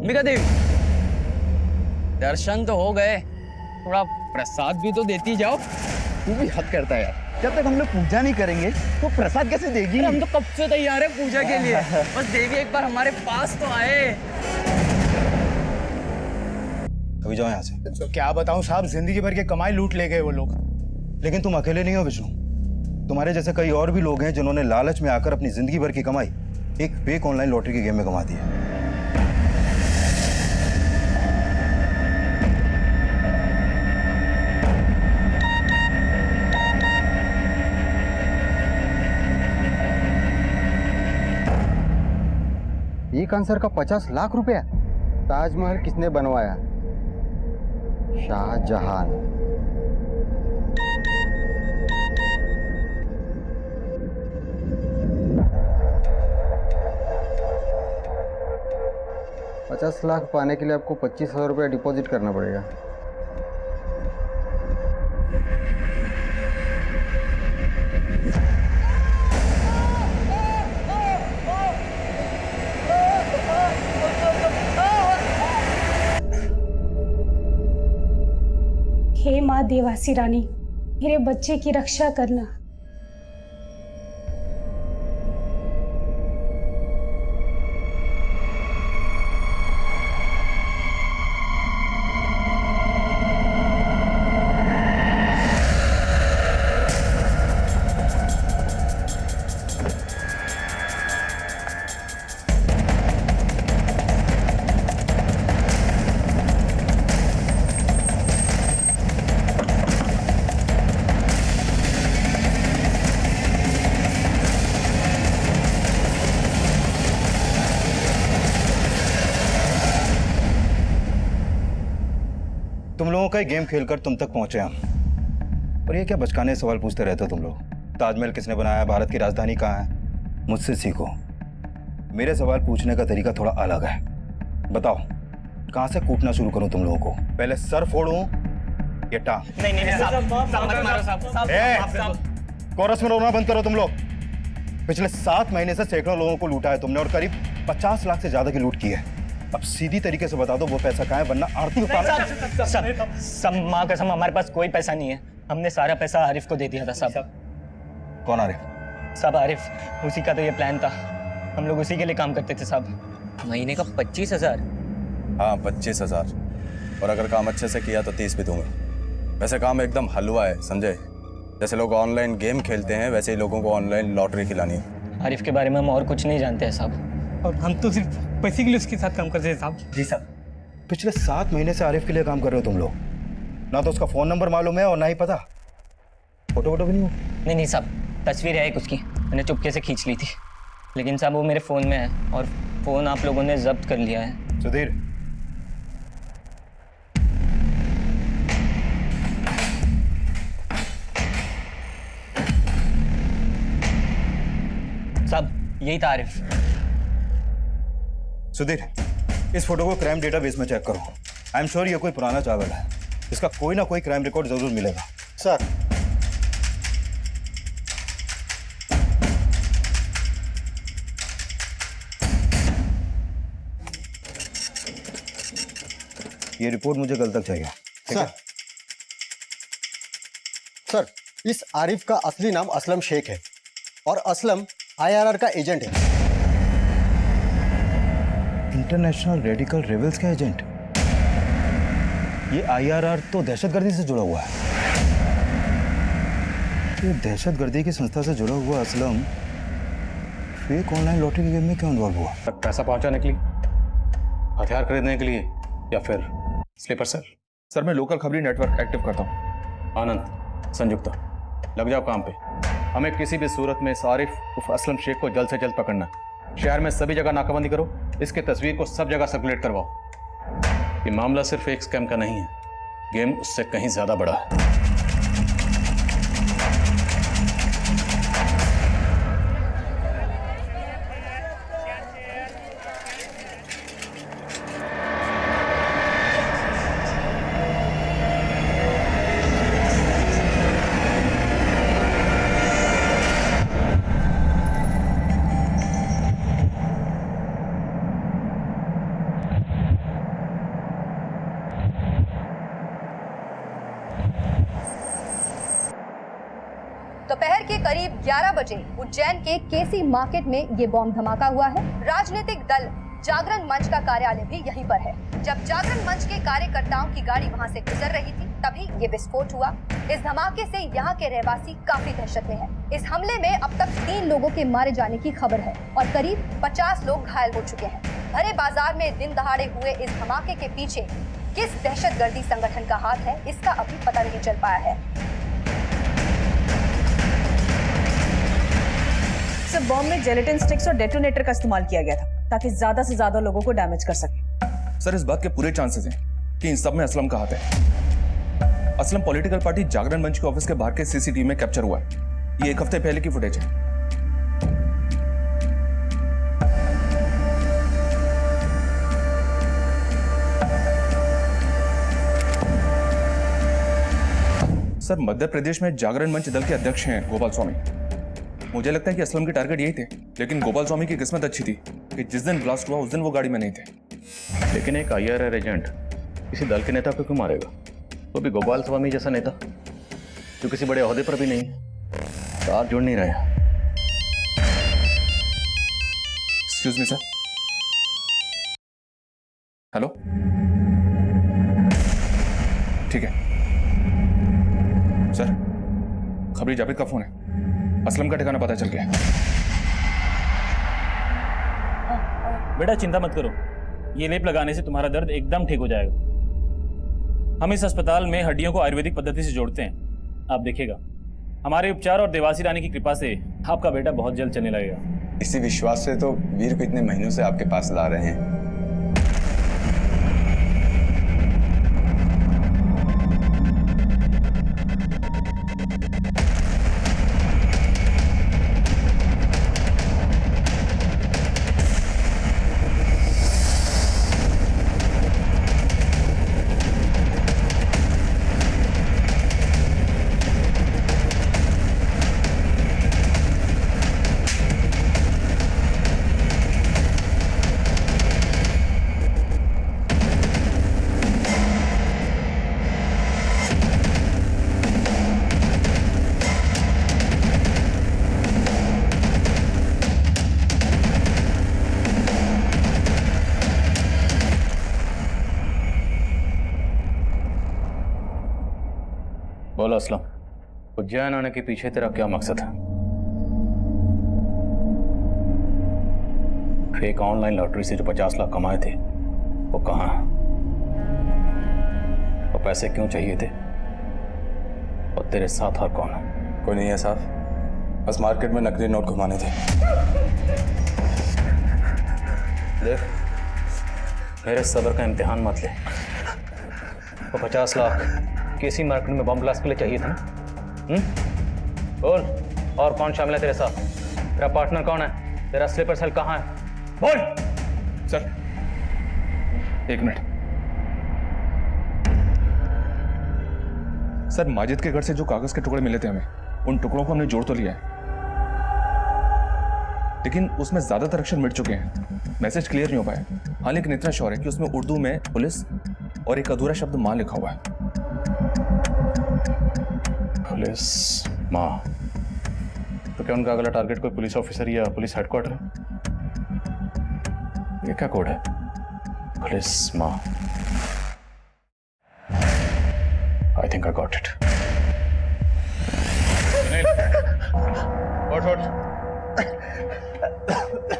अंबिका देवी, दर्शन तो हो गए, थोड़ा प्रसाद भी तो देती जाओ। तू भी हद करता है यार। जब तक हम लोग पूजा नहीं करेंगे तो प्रसाद कैसे देगी? हम तो कब से तैयार है पूजा के लिए। बस देवी एक बार हमारे पास तो आए। अभी जाओ यहाँ से। तो क्या बताऊं साहब, जिंदगी भर की कमाई लूट ले गए वो लोग। लेकिन तुम अकेले नहीं हो विष्णु, तुम्हारे जैसे कई और भी लोग हैं जिन्होंने लालच में आकर अपनी जिंदगी भर की कमाई एक फेक ऑनलाइन लॉटरी के गेम में कमा दी है। एक आंसर का 50 लाख रुपया। ताजमहल किसने बनवाया? शाहजहां। $50 लाख पाने के लिए आपको 25,000 रुपया डिपॉजिट करना पड़ेगा। हे माँ देवासी रानी, मेरे बच्चे की रक्षा करना। तुम लोगों का ही गेम खेलकर तुम तक पहुंचे हम। और ये क्या बचकाने सवाल पूछते रहते हो तुम लोग? ताजमहल किसने बनाया, भारत की राजधानी कहाँ है? मुझसे सीखो। मेरे सवाल पूछने का तरीका थोड़ा अलग है। बताओ, कहाँ से कूटना शुरू करूं तुम लोगों को? पहले सर फोड़ूं या टांग? नहीं साहब, कोरस में रोना बंद करो तुम लोग। पिछले 7 महीने से सैकड़ों लोगों को लूटा है तुमने और करीब 50 लाख से ज्यादा की लूट की है। अब सीधी तरीके से बता दो वो पैसा कहाँ है, वरना आरती उतार। सब माँ कसम, हमारे पास कोई पैसा नहीं है। हमने सारा पैसा आरिफ को दे दिया था साहब। कौन आ रहे? साहब आरिफ, उसी का तो ये प्लान था। हम लोग उसी के लिए काम करते थे साहब। महीने का 25,000? हाँ 25,000, और अगर काम अच्छे से किया तो 30 भी दूंगा। वैसे काम एकदम हलवा है संजय। जैसे लोग ऑनलाइन गेम खेलते हैं वैसे ही लोगों को ऑनलाइन लॉटरी खिलानी है। आरिफ के बारे में हम और कुछ नहीं जानते हैं साहब, और हम तो सिर्फ पैसे के लिए उसके साथ काम करते हैं साहब। जी साहब। पिछले 7 महीने से आरिफ के लिए काम कर रहे हो तुम लोग। ना तो उसका फोन नंबर मालूम है और ना ही पता। फोटो वोटो भी नहीं हो? नहीं साहब, तस्वीर है एक उसकी, मैंने चुपके से खींच ली थी। लेकिन साहब वो मेरे फ़ोन में है और फ़ोन आप लोगों ने जब्त कर लिया है। सुधीर, साहब यही था आरिफ। सुधीर, इस फोटो को क्राइम डेटाबेस में चेक करो। आई एम श्योर ये कोई पुराना चावल है। इसका कोई ना कोई क्राइम रिकॉर्ड जरूर मिलेगा। सर, ये रिपोर्ट मुझे कल तक चाहिए। ठीक है? सर, इस आरिफ का असली नाम असलम शेख है और असलम आईआरआर का एजेंट है। इंटरनेशनल रेडिकल रेबल्स का एजेंट? ये आईआरआर तो दहशतगर्दी से जुड़ा हुआ है। ये दहशतगर्दी की संस्था से जुड़ा हुआ Aslam fake online lottery game में क्यों इन्वॉल्व हुआ? पैसा पहुंचाने के लिए, हथियार खरीदने के लिए, या फिर स्लीपर सेल? सर मैं लोकल खबरी नेटवर्क एक्टिव करता हूँ। आनंद, संयुक्ता, लग जाओ काम पे। हमें किसी भी सूरत में इस आरिफ उर्फ असलम शेख को जल्द से जल्द पकड़ना। शहर में सभी जगह नाकाबंदी करो, इसके तस्वीर को सब जगह सर्कुलेट करवाओ। ये मामला सिर्फ एक स्कैम का नहीं है, गेम उससे कहीं ज्यादा बड़ा है। दोपहर के करीब 11 बजे उज्जैन के केसी मार्केट में ये बॉम्ब धमाका हुआ है। राजनीतिक दल जागरण मंच का कार्यालय भी यहीं पर है। जब जागरण मंच के कार्यकर्ताओं की गाड़ी वहां से गुजर रही थी तभी ये विस्फोट हुआ। इस धमाके से यहाँ के रहवासी काफी दहशत में हैं। इस हमले में अब तक 3 लोगों के मारे जाने की खबर है और करीब 50 लोग घायल हो चुके हैं। भरे बाजार में दिन दहाड़े हुए इस धमाके के पीछे किस दहशतगर्दी संगठन का हाथ है, इसका अभी पता नहीं चल पाया है। इस बॉम्ब में जेलेटिन स्टिक्स और डेटोनेटर का इस्तेमाल किया गया था ताकि ज्यादा से ज्यादा लोगों को डैमेज कर सके। सर, इस बात के पूरे चांसेस हैं कि इन सब में असलम का हाथ है। असलम पॉलिटिकल पार्टी जागरण मंच के ऑफिस के बाहर के सीसीटीवी में कैप्चर हुआ है। ये 1 हफ्ते पहले की फुटेज है। सर, मध्य प्रदेश में जागरण मंच दल के अध्यक्ष हैं गोपाल स्वामी। मुझे लगता है कि असलम के टारगेट यही थे, लेकिन गोपाल स्वामी की किस्मत अच्छी थी कि जिस दिन ब्लास्ट हुआ उस दिन वो गाड़ी में नहीं थे। लेकिन एक IRR एजेंट किसी दल के नेता को क्यों मारेगा? वो भी गोपाल स्वामी जैसा नेता जो किसी बड़े ओहदे पर भी नहीं है। तार जुड़ नहीं रहा। Excuse me sir. हेलो, ठीक है सर, खबरी जावेद का फोन है। असलम का ठिकाना पता चल गया। बेटा चिंता मत करो, ये लेप लगाने से तुम्हारा दर्द एकदम ठीक हो जाएगा। हम इस अस्पताल में हड्डियों को आयुर्वेदिक पद्धति से जोड़ते हैं। आप देखिएगा, हमारे उपचार और देवासी रानी की कृपा से आपका बेटा बहुत जल्द चलने लगेगा। इसी विश्वास से तो वीर को इतने महीनों से आपके पास ला रहे हैं। बोलो असलम, उज्जैन आने के पीछे तेरा क्या मकसद है? फेक ऑनलाइन लॉटरी से जो 50 लाख कमाए थे वो कहाँ है? वो पैसे क्यों चाहिए थे? और तेरे साथ और कौन है? कोई नहीं है साहब, बस मार्केट में नकली नोट घुमाने थे। देख, मेरे सब्र का इम्तिहान मत ले। वो 50 लाख केसी मार्केट में बम ब्लास्ट के लिए चाहिए था ना? बोल, और कौन शामिल है तेरे साथ? तेरा पार्टनर कौन है? तेरा स्लीपर सेल कहाँ है? बोल। Sir, 1 minute. सर, माजिद के घर से जो कागज के टुकड़े मिले थे हमें, उन टुकड़ों को हमने जोड़ तो लिया है, लेकिन उसमें ज्यादातर अक्षर मिट चुके हैं। मैसेज क्लियर नहीं हो पाया। हाँ, लेकिन इतना श्योर है कि उसमें उर्दू में पुलिस और एक अधूरा शब्द मां लिखा हुआ है। पुलिस माँ? तो क्या उनका अगला टारगेट कोई पुलिस ऑफिसर या पुलिस हेडक्वार्टर है? ये क्या कोड है? पुलिस माँ। I think I got it.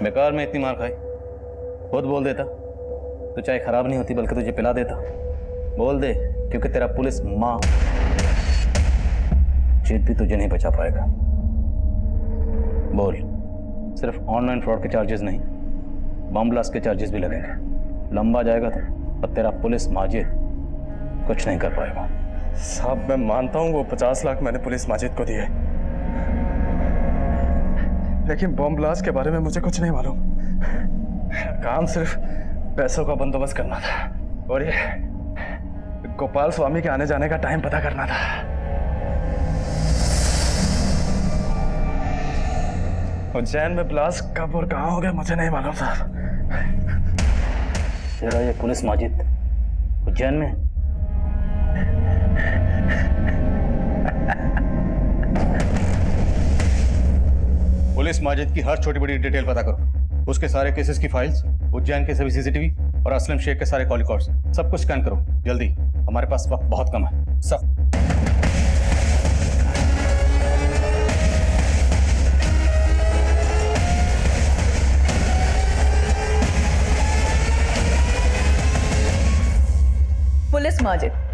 बेकार में इतनी मार खाई, खुद बोल देता तो चाय खराब नहीं होती बल्कि तुझे पिला देता। बोल दे, क्योंकि तेरा पुलिस माँ जीत भी तुझे नहीं बचा पाएगा। बोल, सिर्फ ऑनलाइन फ्रॉड के चार्जेस नहीं, बम ब्लास्ट के चार्जेस भी लगेंगे। लंबा जाएगा तो और तेरा पुलिस माजिद कुछ नहीं कर पाएगा। साहब, मैं मानता हूँ वो 50 लाख मैंने पुलिस माजिद को दिए, लेकिन बम ब्लास्ट के बारे में मुझे कुछ नहीं मालूम। काम सिर्फ पैसों का बंदोबस्त करना था और ये गोपाल स्वामी के आने जाने का टाइम पता करना था। उज्जैन में ब्लास्ट कब और कहाँ हो गया मुझे नहीं मालूम साहब। तेरा ये पुलिस माजिद उज्जैन में? पुलिस माजिद की हर छोटी बड़ी डिटेल पता करो। उसके सारे केसेस की फाइल्स, उज्जैन के सभी सीसीटीवी और असलम शेख के सारे कॉल रिकॉर्ड्स सब कुछ स्कैन करो जल्दी। हमारे पास वक्त बहुत कम है। सब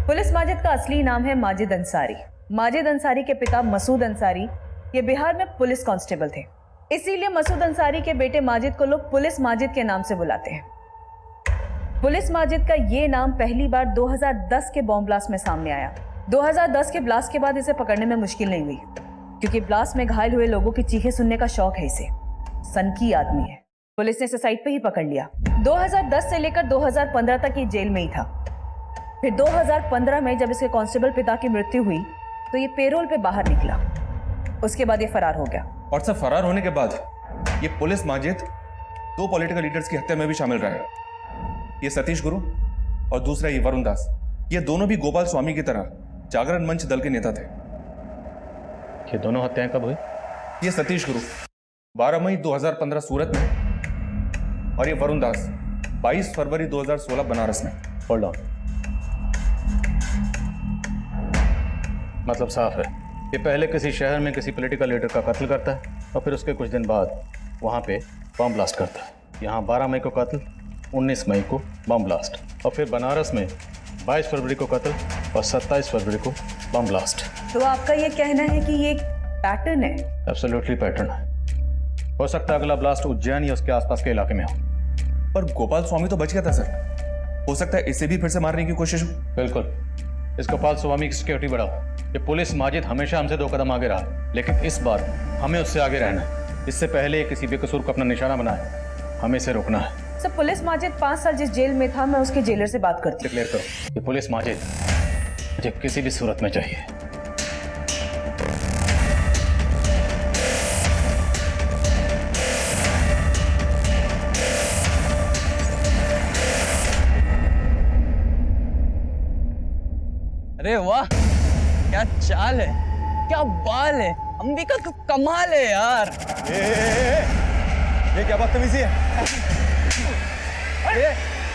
पुलिस माजिद का असली नाम है माजिद अंसारी। माजिद अंसारी के पिता मसूद अंसारी ये बिहार में पुलिस कांस्टेबल थे, इसीलिए मसूद अंसारी के बेटे माजिद को लोग पुलिस माजिद के नाम से बुलाते हैं। पुलिस माजिद का ये नाम पहली बार 2010 के बॉम्ब ब्लास्ट में सामने आया। 2010 के ब्लास्ट के बाद इसे पकड़ने में मुश्किल नहीं हुई, क्योंकि ब्लास्ट में घायल हुए लोगों की चीखें सुनने का शौक है इसे। सनकी आदमी है। पुलिस ने इसे साइट पे ही पकड़ लिया। 2010 से लेकर 2015 तक ये जेल में ही था। फिर 2015 में जब इसके कांस्टेबल पिता की मृत्यु हुई तो ये पेरोल पे बाहर निकला। उसके बाद ये फरार हो गया। और सब फरार होने के बाद ये पुलिस माजिद 2 पॉलिटिकल लीडर्स की हत्या में भी शामिल रहा है। ये सतीश गुरु और दूसरा ये वरुण दास। ये दोनों भी गोपाल स्वामी की तरह जागरण मंच दल के नेता थे। ये दोनों हत्याएं कब हुई? ये सतीश गुरु 12 मई 2015 सूरत में और ये वरुण दास 22 फरवरी 2016 बनारस में। Hold on. मतलब साफ है, ये पहले किसी शहर में किसी पॉलिटिकल लीडर का कत्ल करता है और फिर उसके कुछ दिन बाद वहाँ पे बम ब्लास्ट करता है। यहाँ 12 मई को कत्ल, 19 मई को बम ब्लास्ट और फिर बनारस में 22 फरवरी को कत्ल और 27 फरवरी को बम ब्लास्ट। तो आपका ये कहना है कि ये एक पैटर्न है? एब्सोल्युटली पैटर्न है। हो सकता है अगला ब्लास्ट उज्जैन या उसके आसपास के इलाके में हो। पर गोपाल स्वामी तो बच गया था सर। हो सकता है इसे भी फिर से मारने की कोशिश हो। बिल्कुल। इस गोपाल स्वामी की सिक्योरिटी बढ़ाओ। ये पुलिस माजिद हमेशा हमसे 2 कदम आगे रहा, लेकिन इस बार हमें उससे आगे रहना है। इससे पहले किसी बेकसूर को अपना निशाना बनाए, हमें इसे रोकना है। सर, पुलिस माजिद 5 साल जिस जेल में था, मैं उसके जेलर से बात करती हूँ। डिक्लेयर करो ये पुलिस माजिद मुझे किसी भी सूरत में चाहिए। अरे वाह, क्या चाल है, क्या बाल है, अंबिका तो कमाल है यार। ये क्या बदतमीजी है?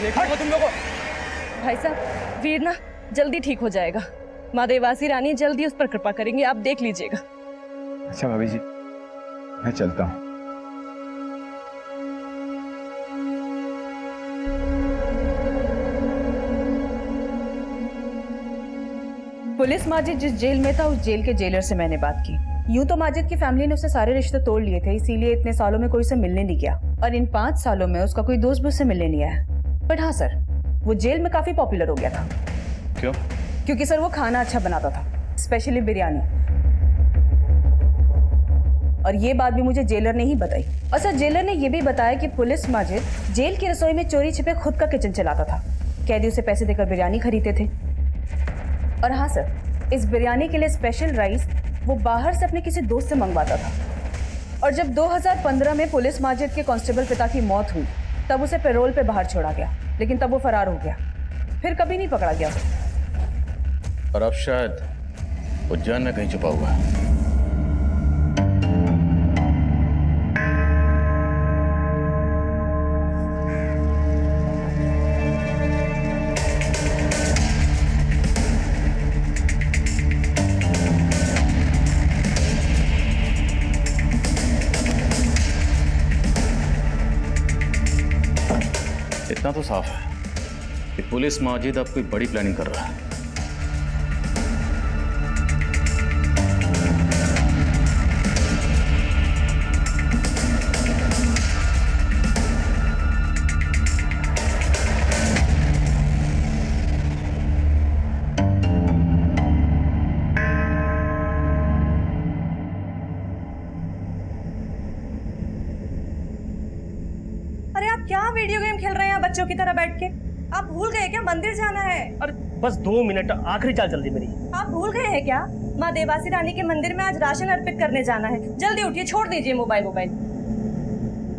ये क्या तुम लोगों? भाई साहब, वीर ना जल्दी ठीक हो जाएगा। माँ देवासी रानी जल्दी उस पर कृपा करेंगे, आप देख लीजिएगा। अच्छा भाभी जी, मैं चलता हूँ। पुलिस माजिद जिस जेल में था उस जेल के जेलर से मैंने बात की। यूं तो माजिद की फैमिली ने उससे सारे रिश्ते तोड़ लिए थे, इसीलिए इतने सालों में कोई उसे मिलने नहीं गया और इन 5 सालों में उसका कोई दोस्त भी उससे मिलने नहीं आया। बट हाँ सर, वो जेल में काफी पॉपुलर हो गया था। क्यों? क्योंकि सर वो खाना अच्छा बनाता था, स्पेशली बिरयानी। और ये बात भी मुझे जेलर ने ही बताई। और सर, जेलर ने ये भी बताया कि पुलिस माजिद जेल की रसोई में चोरी छिपे खुद का किचन चलाता था। कैदी उसे पैसे देकर बिरयानी खरीदते थे। और हाँ सर, इस बिरयानी के लिए स्पेशल राइस वो बाहर से अपने किसी दोस्त से मंगवाता था। और जब 2015 में पुलिस माजिद के कांस्टेबल पिता की मौत हुई तब उसे पैरोल पे बाहर छोड़ा गया, लेकिन तब वो फरार हो गया, फिर कभी नहीं पकड़ा गया। और अब शायद उज्जैन में कहीं छुपा हुआ है। इतना तो साफ है कि पुलिस माजिद अब कोई बड़ी प्लानिंग कर रहा है। अरे आप क्या वीडियो गेम खेल रहे हैं बच्चों की तरह बैठ के? आप भूल गए क्या मंदिर जाना है? अरे बस 2 मिनट, आखिरी चाल चल रही मेरी। आप भूल गए हैं क्या? माँ देवासी रानी के मंदिर में आज राशन अर्पित करने जाना है। जल्दी उठिए, छोड़ दीजिए मोबाइल।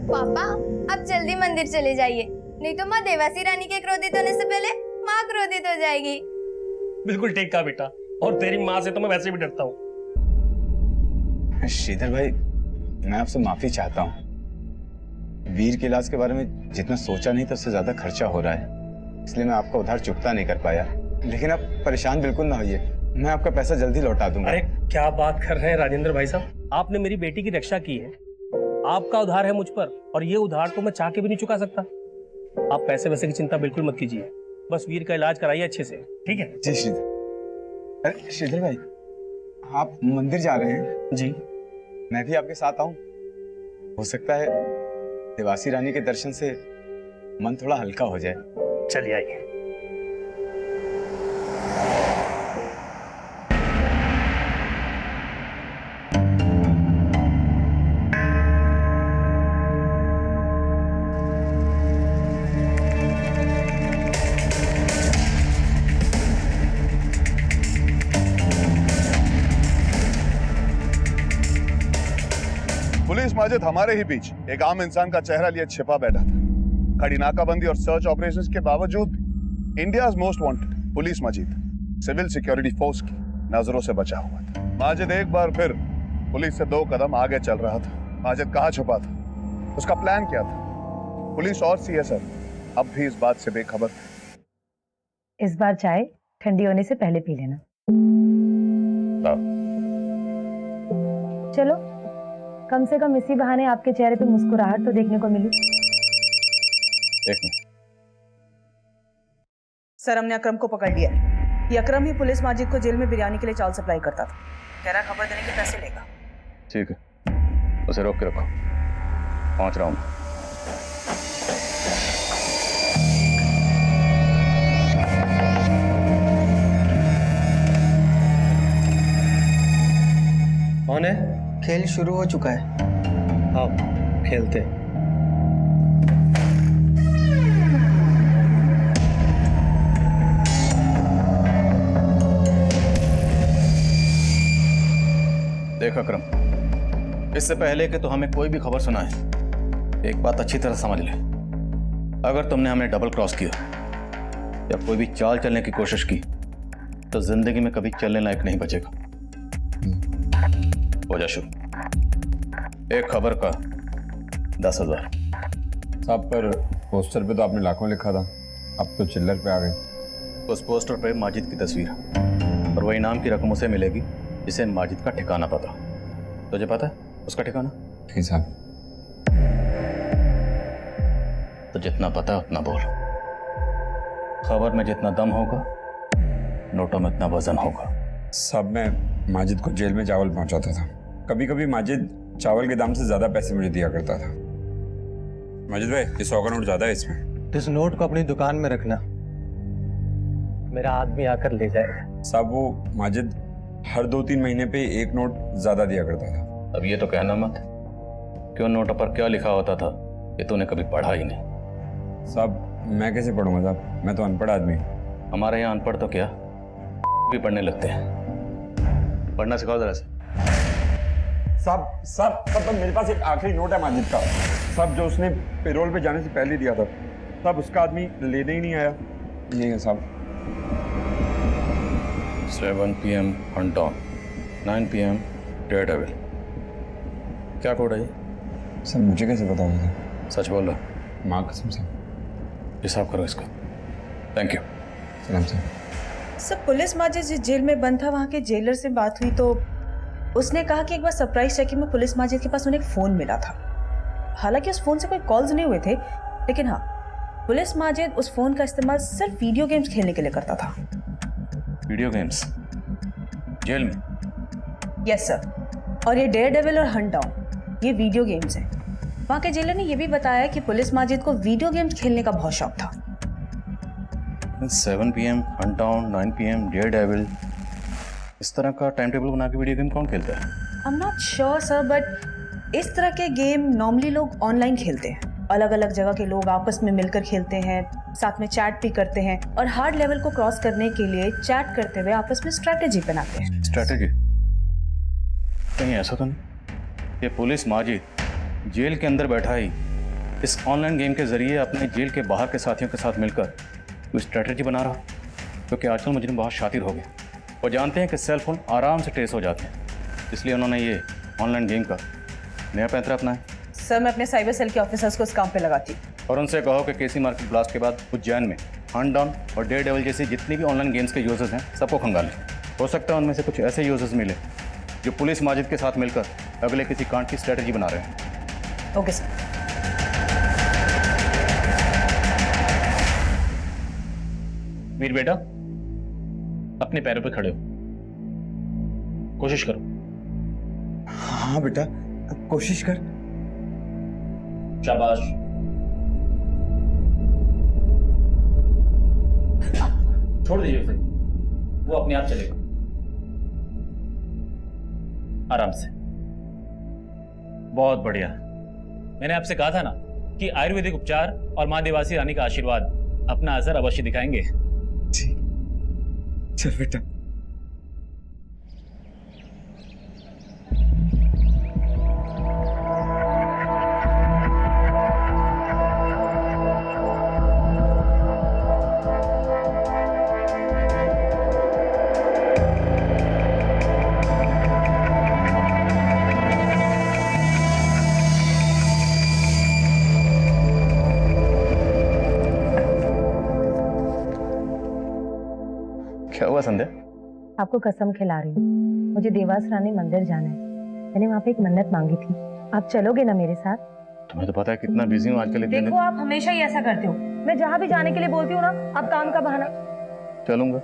पापा, आप जल्दी मंदिर चले जाइए, नहीं तो माँ देवासी रानी के क्रोधित होने से पहले माँ क्रोधित हो जाएगी। बिल्कुल ठीक कहा बेटा, और तेरी माँ से तो मैं वैसे भी डरता हूँ। श्रीधर भाई, मैं आपसे माफ़ी चाहता हूँ। वीर के इलाज के बारे में जितना सोचा नहीं था उससे ज़्यादा खर्चा हो रहा है, इसलिए मैं आपका उधार चुकता नहीं कर पाया। लेकिन आप परेशान बिल्कुल ना होइए, मैं आपका पैसा जल्दी लौटा दूंगा। अरे क्या बात कर रहे हैं राजेंद्र भाई साहब, आपने मेरी बेटी की रक्षा की है, आपका उधार है मुझ पर, और ये उधार तो मैं चाह के भी नहीं चुका सकता। आप पैसे वैसे की चिंता बिल्कुल मत कीजिए, बस वीर का इलाज कराइए अच्छे से, ठीक है? जी श्रीधर। अरे श्रीधर भाई, आप मंदिर जा रहे हैं? जी। मैं भी आपके साथ आऊं? हो सकता है देवासी रानी के दर्शन से मन थोड़ा हल्का हो जाए। चलिए आइए। पुलिस माजिद हमारे ही बीच एक आम इंसान का चेहरा लिए छिपा बैठा था। कड़ी नाकाबंदी और सर्च ऑपरेशंस के बावजूद भी India's most wanted police Majid civil security force की नजरों से बचा हुआ था। माजिद एक बार फिर पुलिस से 2 कदम आगे चल रहा था। माजिद कहाँ छुपा था, उसका प्लान क्या था? पुलिस और सीएसएफ अब भी इस बात से बेखबर थे। इस बार चाय ठंडी होने से पहले पी लेना। चलो, कम से कम इसी बहाने आपके चेहरे पे मुस्कुराहट तो देखने को मिली। एक मिनट। सर, हमने अकरम को पकड़ लिया। ये अकरम ही पुलिस माजिद को जेल में बिरयानी के लिए चावल सप्लाई करता था। कह रहा खबर देने के पैसे लेगा। ठीक है, उसे रोक के रखो, पहुंच रहा हूं। कौन है? खेल शुरू हो चुका है। हाँ, खेलते। देख अकरम, इससे पहले कि तो हमें कोई भी खबर सुनाए, एक बात अच्छी तरह समझ ले। अगर तुमने हमें डबल क्रॉस किया या कोई भी चाल चलने की कोशिश की तो जिंदगी में कभी चलने लायक नहीं बचेगा। हो जा शुरू। एक खबर का 10,000। साहब, पर पोस्टर पे तो आपने लाखों लिखा था, अब तो चिल्लर पे आ गए। उस पोस्टर पे माजिद की तस्वीर है और वही नाम की रकम उसे मिलेगी जिसे माजिद का ठिकाना पता। तुझे पता है उसका ठिकाना? ठीक साहब। तो जितना पता है उतना बोल। खबर में जितना दम होगा, नोटों में इतना वजन होगा। साहब, मैं माजिद को जेल में चावल पहुंचाता था। कभी कभी माजिद चावल के दाम से ज्यादा पैसे मुझे दिया करता था। माजिद भाई, ये 100 का नोट ज्यादा है इसमें। इस नोट को अपनी दुकान में रखना, मेरा आदमी आकर ले जाएगा। साहब, वो माजिद हर 2-3 महीने पे एक नोट ज्यादा दिया करता था। अब ये तो कहना मत कि उन नोटों पर क्या लिखा होता था ये तूने कभी पढ़ा ही नहीं। साहब, मैं कैसे पढ़ूंगा साहब, मैं तो अनपढ़ आदमी हूँ। हमारे यहाँ अनपढ़ तो क्या भी पढ़ने लगते हैं। पढ़ना सिखाओ जरा से। साहब, मेरे पास एक आखिरी नोट है माजिद का, साहब, जो उसने पेरोल पे जाने से पहले दिया था। साहब, उसका आदमी लेने ही नहीं आया। नहीं है साहब। 7 PM हंटाउन, 9 PM डेयरडेविल। क्या कोड है ये? सर, मुझे कैसे पता होगा? सच बोल रहा? माँ कसम से। हिसाब करो इसका। Thank you. सलाम सर। सर, पुलिस माजिद जिस जेल में बंद था वहाँ के जेलर से बात हुई तो उसने कहा कि एक बार सरप्राइज चेकिंग में पुलिस माजिद के पास उन्हें एक फ़ोन मिला था। हालांकि उस फ़ोन से कोई कॉल्स नहीं हुए थे, लेकिन हाँ, पुलिस माजिद उस फ़ोन का इस्तेमाल सिर्फ वीडियो गेम्स खेलने के लिए करता था। वीडियो गेम्स जेल में? यस सर, और ये डेयरडेविल और हंट डाउन ये वीडियो गेम्स हैं। वहाँ के जेलर ने यह भी बताया कि पुलिस माजिद को वीडियो गेम्स खेलने का बहुत शौक था। 7 PM Hunt down, 9 PM Daredevil, इस तरह का टाइम टेबल बना के वीडियो गेम कौन खेलता है? I am not sure sir, but इस तरह के गेम नॉर्मली लोग ऑनलाइन खेलते हैं। अलग अलग जगह के लोग आपस में मिलकर खेलते हैं, साथ में चैट भी करते हैं और हार्ड लेवल को क्रॉस करने के लिए चैट करते हुए आपस में स्ट्रैटेजी बनाते हैं। स्ट्रैटेजी? कहीं ऐसा तो नहीं ये पुलिस माजिद जेल के अंदर बैठा ही इस ऑनलाइन गेम के जरिए अपने जेल के बाहर के साथियों के साथ मिलकर कोई स्ट्रैटेजी बना रहा? क्योंकि आजकल मुजरिम बहुत शातिर हो गए और जानते हैं कि सेल फोन आराम से ट्रेस हो जाते हैं, इसलिए उन्होंने ये ऑनलाइन गेम का नया पैंतरा अपना है सर मैं अपने साइबर सेल के ऑफिसर्स को इस काम पे लगाती हूँ। और उनसे कहो कि केसी मार्केट ब्लास्ट के बाद उज्जैन में हंट डाउन और डेयर डेविल जैसी जितनी भी ऑनलाइन गेम्स के यूजर्स हैं सबको खंगालें। हो सकता है उनमें से कुछ ऐसे यूजर्स मिले जो पुलिस माजिद के साथ मिलकर अगले किसी कांड की स्ट्रेटजी बना रहे हैं। Okay sir. वीर बेटा अपने पैरों पे खड़े हो, कोशिश करो। हाँ बेटा कोशिश कर। शाबाश। छोड़ दीजिए उसे, वो अपने आप चलेगा। आराम से। बहुत बढ़िया। मैंने आपसे कहा था ना कि आयुर्वेदिक उपचार और मां देवासी रानी का आशीर्वाद अपना असर अवश्य दिखाएंगे। जी चल बेटा। क्या हुआ संध्या? आपको कसम खिला रही हूँ, मुझे देवास रानी मंदिर जाना है। मैंने वहाँ पे एक मन्नत मांगी थी, आप चलोगे ना मेरे साथ? तुम्हें तो पता है कितना बिजी हूँ आजकल। इतने देखो आप हमेशा ही ऐसा करते हो, मैं जहाँ भी जाने के लिए बोलती हूँ ना आप काम का बहाना। चलूंगा।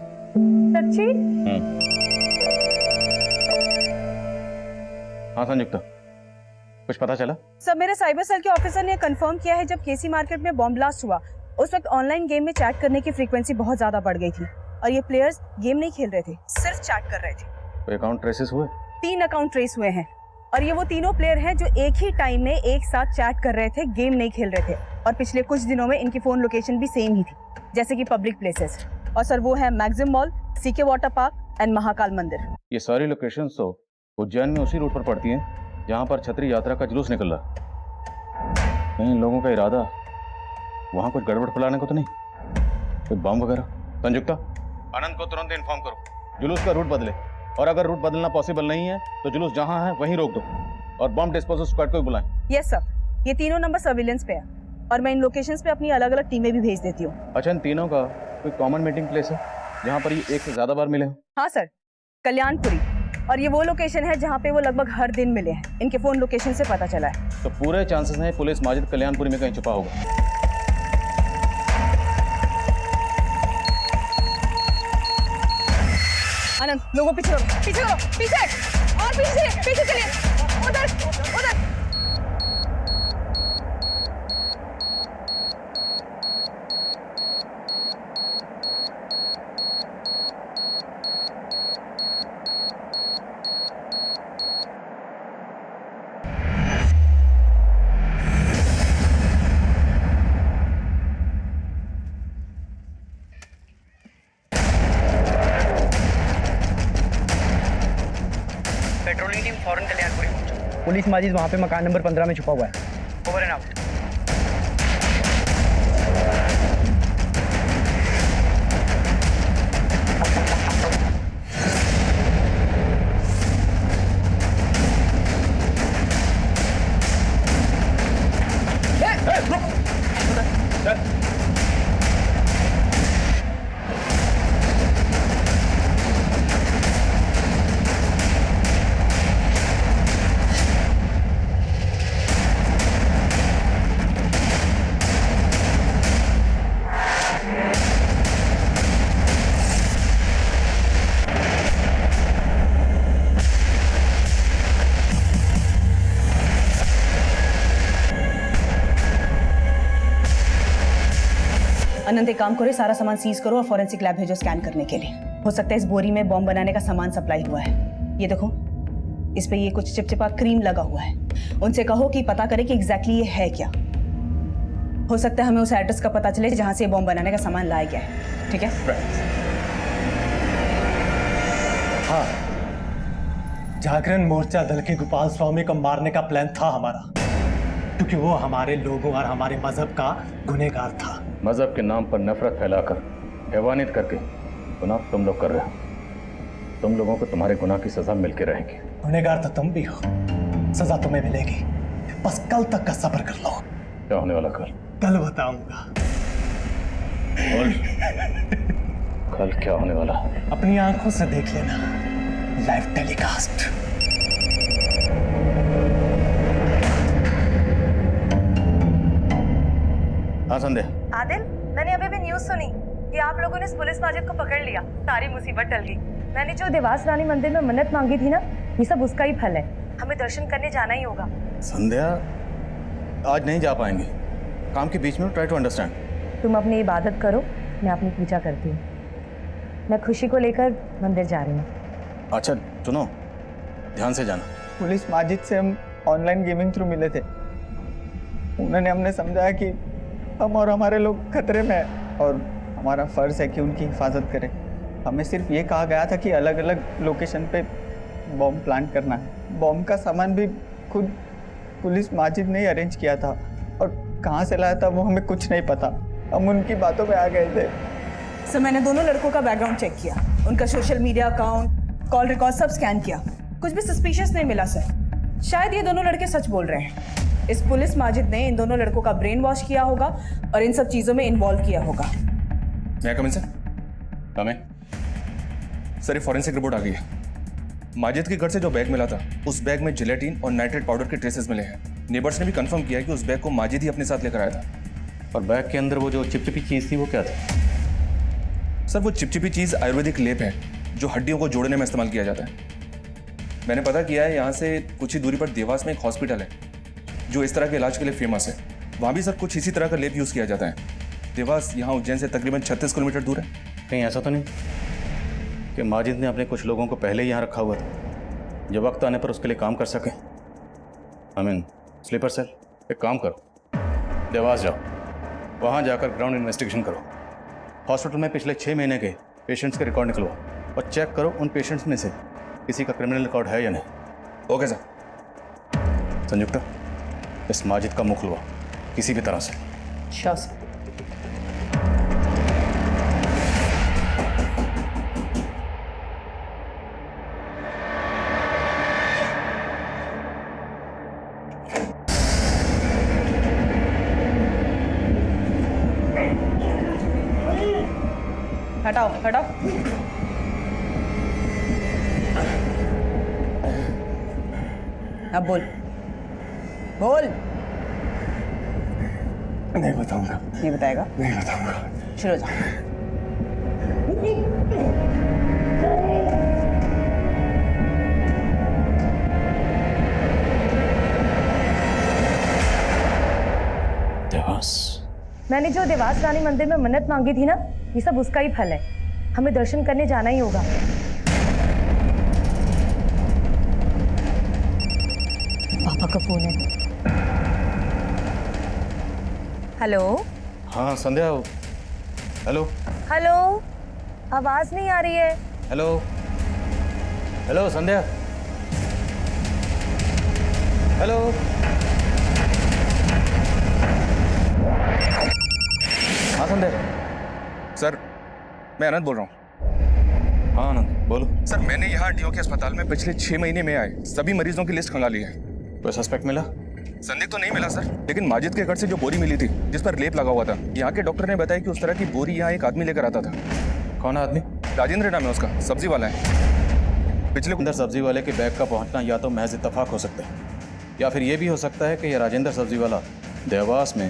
सच्ची? हाँ संयुक्ता, कुछ पता चला? सब मेरे साइबर सेल के ऑफिसर ने कंफर्म किया है, जब केसी मार्केट में बॉम्ब ब्लास्ट हुआ उस वक्त ऑनलाइन गेम में चैट करने की फ्रीक्वेंसी बहुत ज्यादा बढ़ गई थी और ये प्लेयर्स गेम नहीं खेल रहे थे, सिर्फ चैट कर रहे थे। कोई अकाउंट ट्रेसेस हुए? 3 अकाउंट ट्रेस हुए हैं और ये वो तीनों प्लेयर हैं जो एक ही टाइम में एक साथ चैट कर रहे थे, गेम नहीं खेल रहे थे। और पिछले कुछ दिनों में इनकी फोन लोकेशन भी सेम ही थी, जैसे कि पब्लिक प्लेसेस। और सर वो है Maxim mall, CK water park and Mahakal Mandir. ये सारी लोकेशन तो उज्जैन में उसी रूट पर पड़ती हैं जहाँ पर छतरी यात्रा का जुलूस निकल रहा। इन लोगों का इरादा वहाँ कुछ गड़बड़ फैलाने को तो नहीं, कोई बम वगैरह? संयुक्ता, आनंद को तुरंत इन्फॉर्म करो, जुलूस का रूट बदले, और अगर रूट बदलना पॉसिबल नहीं है तो जुलूस जहां है वहीं रोक दो और बम डिस्पोजल स्क्वाड को भी बुलाएं। यस सर, ये तीनों नंबर सर्विलेंस पे है और मैं इन लोकेशंस पे अपनी अलग अलग टीमें भी भेज देती हूँ। अच्छा, इन तीनों का कोई कॉमन मीटिंग प्लेस है जहाँ पर ये एक से ज्यादा बार मिले? हाँ सर, कल्याणपुरी, और ये वो लोकेशन है जहाँ पे वो लगभग हर दिन मिले हैं, इनके फोन लोकेशन से पता चला है। तो पूरे चांसेस हैं पुलिस माजिद कल्याणपुरी में कहीं छुपा होगा। आनंद, लोगों पीछे करो, पीछे करो, पीछे और पीछे, पीछे चलिए, उधर उधर। पेट्रोलिंग टीम फौरन कल्याणपुरी पहुंचो। पुलिस माजिद वहाँ पे मकान नंबर 15 में छुपा हुआ है। Over and out. अनंत एक काम करो, सारा सामान सीज करो और फॉरेंसिक लैब भेजो स्कैन करने के लिए। हो सकता है इस बोरी में बॉम्ब बनाने का सामान सप्लाई हुआ है। ये देखो, इस पे ये कुछ चिपचिपा क्रीम लगा हुआ है। उनसे कहो कि पता करे कि एग्जैक्टली ये है क्या। हो सकता है हमें उस एड्रेस का पता चले जहां से ये बॉम्ब बनाने का सामान लाया गया है। ठीक है? हाँ, जागरण मोर्चा दल के गोपाल स्वामी को मारने का प्लान था हमारा, क्योंकि वो हमारे लोगों और हमारे मजहब का गुनहगार था। मजहब के नाम पर नफरत फैलाकर हैवानियत करके गुनाह तुम लोग कर रहे हो। तुम लोगों को तुम्हारे गुनाह की सजा मिलके रहेगी। गुनहगार तो तुम भी हो, सजा तुम्हें मिलेगी। बस कल तक का सब्र कर लो। क्या होने वाला कल? कल बताऊंगा। कल क्या होने वाला? अपनी आंखों से देख लेना, लाइव टेलीकास्ट। हाँ संध्या, आदिल, मैंने अभी भी न्यूज़ सुनी कि आप लोगों ने इस पुलिस माजिद को पकड़ लिया। सारी मुसीबत टल गई। मैंने जो देवास रानी मंदिर में मन्नत मांगी थी ना, ये सब उसका ही फल है। हमें दर्शन करने जाना ही होगा। संध्या आज नहीं जा पाएंगे, काम के बीच में। Try to understand. तुम अपनी इबादत करो, मैं अपनी पूजा करती हूँ। मैं खुशी को लेकर मंदिर जा रही हूँ। अच्छा सुनो, ध्यान से जाना। पुलिस माजिद से हम ऑनलाइन गेमिंग थ्रू मिले थे। उन्होंने हमने समझाया कि हम और हमारे लोग खतरे में हैं और हमारा फ़र्ज़ है कि उनकी हिफाजत करें। हमें सिर्फ ये कहा गया था कि अलग अलग लोकेशन पे बॉम्ब प्लांट करना है। बॉम्ब का सामान भी खुद पुलिस माजिद ने ही अरेंज किया था और कहाँ से लाया था वो हमें कुछ नहीं पता। हम उनकी बातों पे आ गए थे। सर, मैंने दोनों लड़कों का बैकग्राउंड चेक किया, उनका social media account, call record सब स्कैन किया। कुछ भी सस्पिशियस नहीं मिला सर। शायद ये दोनों लड़के सच बोल रहे हैं। इस पुलिस माजिद ने इन दोनों लड़कों का ब्रेन वॉश किया होगा और इन सब चीज़ों में इन्वॉल्व किया होगा। मैं कम इन सर? सर, ये फॉरेंसिक रिपोर्ट आ गई है। माजिद के घर से जो बैग मिला था, उस बैग में जिलेटिन और नाइट्रेट पाउडर के ट्रेसेस मिले हैं। नेबर्स ने भी कंफर्म किया कि उस बैग को माजिद ही अपने साथ लेकर आया था। और बैग के अंदर वो जो चिपचिपी चीज़ थी वो क्या था? सर, वो चिपचिपी चीज़ आयुर्वेदिक लेप है जो हड्डियों को जोड़ने में इस्तेमाल किया जाता है। मैंने पता किया है, यहाँ से कुछ ही दूरी पर देवास में एक हॉस्पिटल है जो इस तरह के इलाज के लिए फेमस है। वहाँ भी सर कुछ इसी तरह का लेप यूज़ किया जाता है। देवास यहाँ उज्जैन से तकरीबन 36 किलोमीटर दूर है। कहीं ऐसा तो नहीं कि माजिद ने अपने कुछ लोगों को पहले ही यहाँ रखा हुआ था, जब वक्त आने पर उसके लिए काम कर सके? Sleeper cell. एक काम करो, देवास जाओ, वहाँ जाकर ग्राउंड इन्वेस्टिगेशन करो। हॉस्पिटल में पिछले 6 महीने के पेशेंट्स के रिकॉर्ड निकलवाओ और चेक करो उन पेशेंट्स में से किसी का क्रिमिनल रिकॉर्ड है या नहीं। Okay sir. संयुक्ता, इस माजिद का मुख खुलवाओ किसी भी तरह से। Sure sir. हटाओ हटाओ। अब बोल बोल। नहीं बताऊंगा। नहीं बताएगा? नहीं बताऊंगा। शुरू हो जाओ। देवास। मैंने जो देवास रानी मंदिर में मन्नत मांगी थी ना, ये सब उसका ही फल है। हमें दर्शन करने जाना ही होगा। पापा का फोन है। हेलो। हाँ संध्या। हेलो हेलो, आवाज नहीं आ रही है। हेलो हेलो संध्या। हेलो। हाँ संध्या। सर, मैं आनंद बोल रहा हूँ। हाँ आनंद बोलो। सर, मैंने यहाँ डीओ के अस्पताल में पिछले 6 महीने में आए सभी मरीजों की लिस्ट खंगा ली है। कोई सस्पेक्ट मिला? संदिग्ध तो नहीं मिला सर, लेकिन माजिद के घर से जो बोरी मिली थी जिस पर लेप लगा हुआ था, यहाँ के डॉक्टर ने बताया कि उस तरह की बोरी यहाँ एक आदमी लेकर आता था। कौन आदमी? राजेंद्र नाम है उसका, सब्जी वाला है। पिछले अंदर सब्जी वाले के बैग का पहुंचना या तो महज इत्तेफाक हो सकता है, या फिर ये भी हो सकता है कि यह राजेंद्र सब्जी वाला देवास में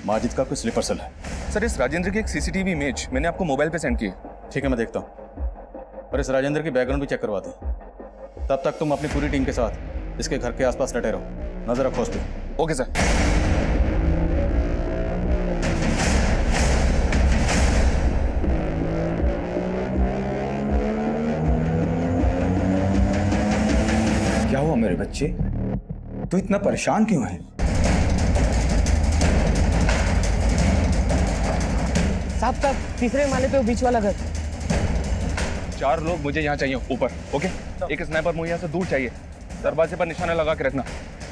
माजिद का कोई स्लीपर सेल है। सर, इस राजेंद्र की एक सीसीटीवी इमेज मैंने आपको मोबाइल पे सेंड की है। ठीक है, मैं देखता हूँ, और इस राजेंद्र की बैकग्राउंड भी चेक करवाते हैं। तब तक तुम अपनी पूरी टीम के साथ इसके घर के आसपास डटे रहो, नजर रखो उस पर। Okay sir. क्या हुआ मेरे बच्चे, तू इतना परेशान क्यों है? साहब तीसरे माले पे वो बीच वाला घर। 4 लोग मुझे यहाँ चाहिए ऊपर। ओके, एक स्नाइपर मुझे यहाँ से दूर चाहिए। दरवाजे पर निशाना लगा के रखना,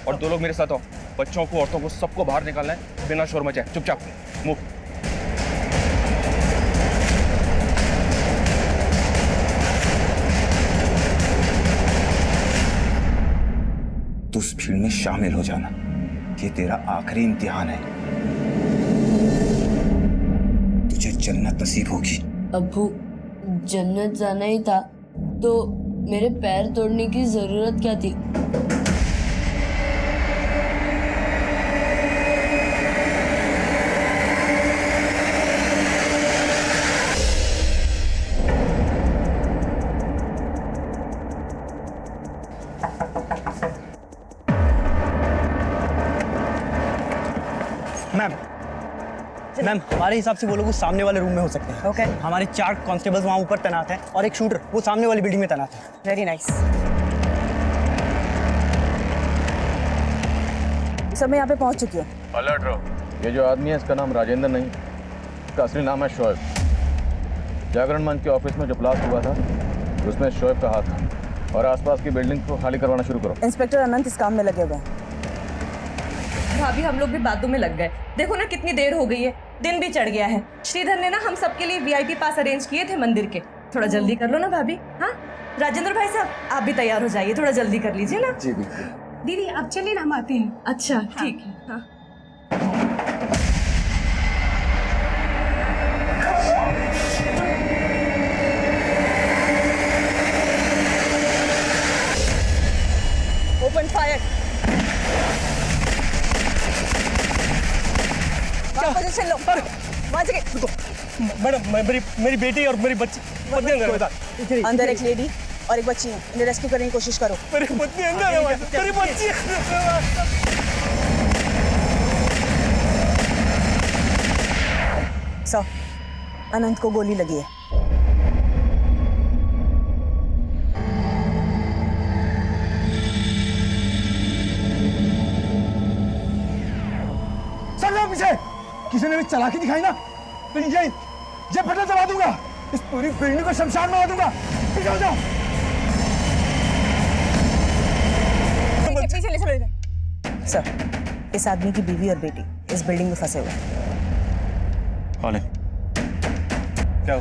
और 2 लोग मेरे साथ आओ। बच्चों को, औरतों को, सबको बाहर निकालना है बिना शोर मचाए। चुपचाप मूव। तू उस भीड़ में शामिल हो जाना, ये तेरा आखिरी इम्तिहान है। तुझे जन्नत नसीब होगी। अब्बू, जन्नत जाना ही था तो मेरे पैर तोड़ने की जरूरत क्या थी? मैम हमारे हिसाब से वो लोग उस सामने वाले रूम में हो सकते हैं। ओके। हमारे 4 कांस्टेबल्स वहाँ ऊपर तैनात हैं और एक शूटर वो सामने वाली बिल्डिंग में तैनात है। Very nice. सब मैं यहाँ पे पहुँच चुकी हूँ। अलर्ट रहो। ये जो आदमी है इसका नाम राजेंद्र नहीं, इसका असली नाम है शोएब। जागरण मंच के ऑफिस में जो ब्लास्ट हुआ था उसमें शोएब का हाथ था और आसपास की बिल्डिंग को खाली करवाना शुरू करो। इंस्पेक्टर अनंत इस काम में लगे हुए हैं। भाभी हम लोग भी बातों में लग गए। देखो ना कितनी देर हो गई है, दिन भी चढ़ गया है। श्रीधर ने ना हम सबके लिए वीआईपी पास अरेंज किए थे मंदिर के। थोड़ा जल्दी कर लो ना भाभी। हाँ राजेंद्र भाई साहब आप भी तैयार हो जाइए, थोड़ा जल्दी कर लीजिए ना। जी बिल्कुल। दीदी अब चलिए ना, हम आते हैं। अच्छा ठीक है। हाँ। Open fire. पोजीशन लो। वहाँ से रुको। मैडम मेरी बेटी और मेरी बच्ची अंदर एक लेडी और एक बच्ची है, इन्हें रेस्क्यू करने की कोशिश करो। मेरी पत्नी अंदर है, मेरी बच्ची। सर अनंत को गोली लगी है। पीछे किसी ने भी चालाकी दिखाई ना तो ये फटा दबा दूंगा, इस पूरी बिल्डिंग को शमशान में दूंगा। पीछे हो जाओ। पीछे ले चलो इधर। सर इस आदमी की बीवी और बेटी इस बिल्डिंग में फंसे हुए हैं। कौन है? क्या हो?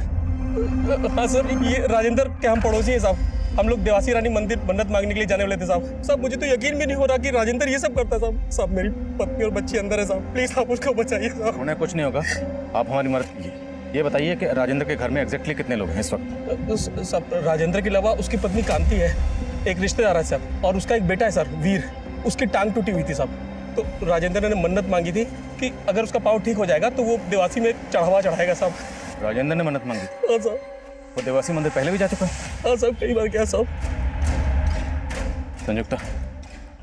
हाँ सर ये राजेंद्र के हम पड़ोसी हैं साहब। हम लोग देवासी रानी मंदिर मन्नत मांगने के लिए जाने वाले थे साहब। साहब मुझे तो यकीन भी नहीं हो रहा कि राजेंद्र ये सब करता है साहब। साहब मेरी पत्नी और बच्ची अंदर है साहब, प्लीज आप उसको बचाइए साहब। उन्हें कुछ नहीं होगा, आप हमारी मदद कीजिए। ये बताइए कि राजेंद्र के घर में एग्जैक्टली कितने लोग हैं इस वक्त? साहब राजेंद्र के अलावा उसकी पत्नी कांति है, एक रिश्तेदार है साहब, और उसका एक बेटा है सर वीर। उसकी टांग टूटी हुई थी साहब। तो राजेंद्र ने मन्नत मांगी थी कि अगर उसका पाँव ठीक हो जाएगा तो वो देवासी में चढ़ावा चढ़ाएगा साहब। राजेंद्र ने मन्नत मांगी? हाँ साहब। वो देवासी मंदिर पहले भी जा चुका है? हाँ साहब कई बार गया साहब। संयुक्ता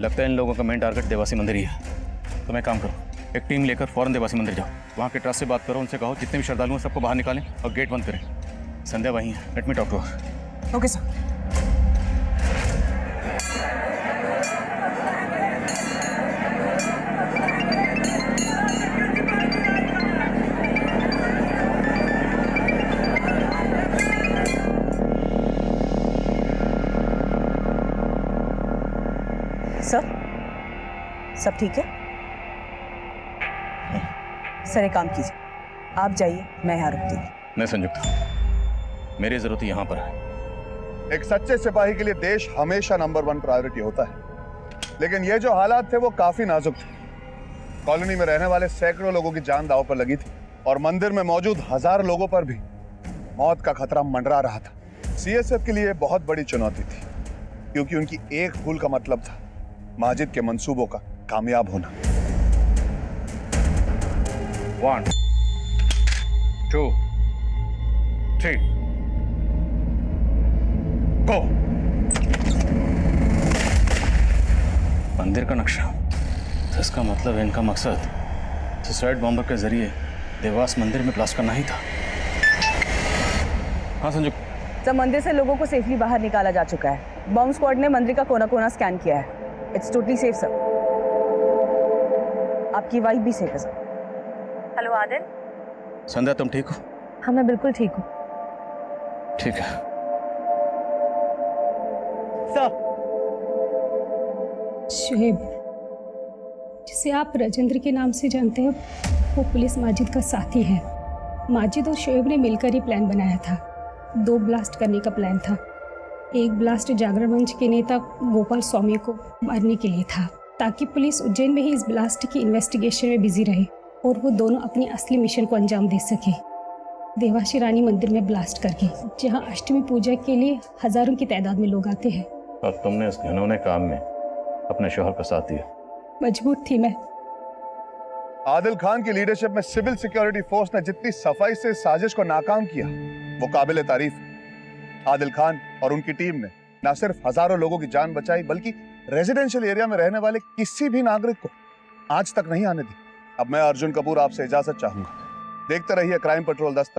लगता है इन लोगों का मेन टारगेट देवासी मंदिर ही है। तो मैं काम करो, एक टीम लेकर फौरन देवासी मंदिर जाओ, वहाँ के ट्रस्ट से बात करो, उनसे कहो जितने भी श्रद्धालु हैं सबको बाहर निकालें और गेट बंद करें। संध्या वहीं है, let me talk to her. Okay sir. Sir सब ठीक है? सर एक काम कीजिए, आप जाइए, मैं यहाँ रुकती हूँ। नहीं संयुक्ता, मेरी जरूरत यहाँ पर है। एक सच्चे सिपाही के लिए देश हमेशा नंबर 1 प्रायोरिटी होता है, लेकिन ये जो हालात थे वो काफी नाजुक थे। कॉलोनी में रहने वाले सैकड़ों लोगों की जान दांव पर लगी थी और मंदिर में मौजूद 1000 लोगों पर भी मौत का खतरा मंडरा रहा था। सीएसएफ के लिए बहुत बड़ी चुनौती थी, क्योंकि उनकी एक भूल का मतलब था माजिद के मंसूबों का कामयाब होना। 1 2 3 गो। मंदिर का नक्शा, तो इसका मतलब इनका मकसद सुसाइड बॉम्बर के जरिए देवास मंदिर में ब्लास्ट करना ही था। हाँ संजू। सर मंदिर से लोगों को सेफली बाहर निकाला जा चुका है। बॉम्ब स्क्वाड ने मंदिर का कोना कोना स्कैन किया है। It's totally safe sir. आपकी वाइफ भी सेफ है सर। हेलो आदिल। संध्या तुम ठीक हो? हाँ मैं बिल्कुल ठीक हूँ। ठीक है सर। शोएब, जिसे आप राजेंद्र के नाम से जानते हैं, वो पुलिस माजिद का साथी है। माजिद और शोएब ने मिलकर ये प्लान बनाया था। 2 ब्लास्ट करने का प्लान था। एक ब्लास्ट जागरण मंच के नेता गोपाल स्वामी को मारने के लिए था ताकि पुलिस उज्जैन में ही इस ब्लास्ट की इन्वेस्टिगेशन में बिजी रहे और वो दोनों अपनी असली मिशन को अंजाम दे सके। देवासी रानी मंदिर में ब्लास्ट करके, जहां अष्टमी पूजा के लिए हजारों की तादाद में लोग आते हैं। और तुमने इस घिनौने काम में अपने शोहर का साथ दिया। मजबूर थी मैं। आदिल खान की लीडरशिप में सिविल सिक्योरिटी फोर्स ने जितनी सफाई से साजिश को नाकाम किया वो काबिल तारीफ है। आदिल खान और उनकी टीम ने न सिर्फ हजारों लोगों की जान बचाई बल्कि रेजिडेंशियल एरिया में रहने वाले किसी भी नागरिक को आज तक नहीं आने दी। अब मैं अर्जुन कपूर आपसे इजाजत चाहूंगा। देखते रहिए क्राइम पेट्रोल 10।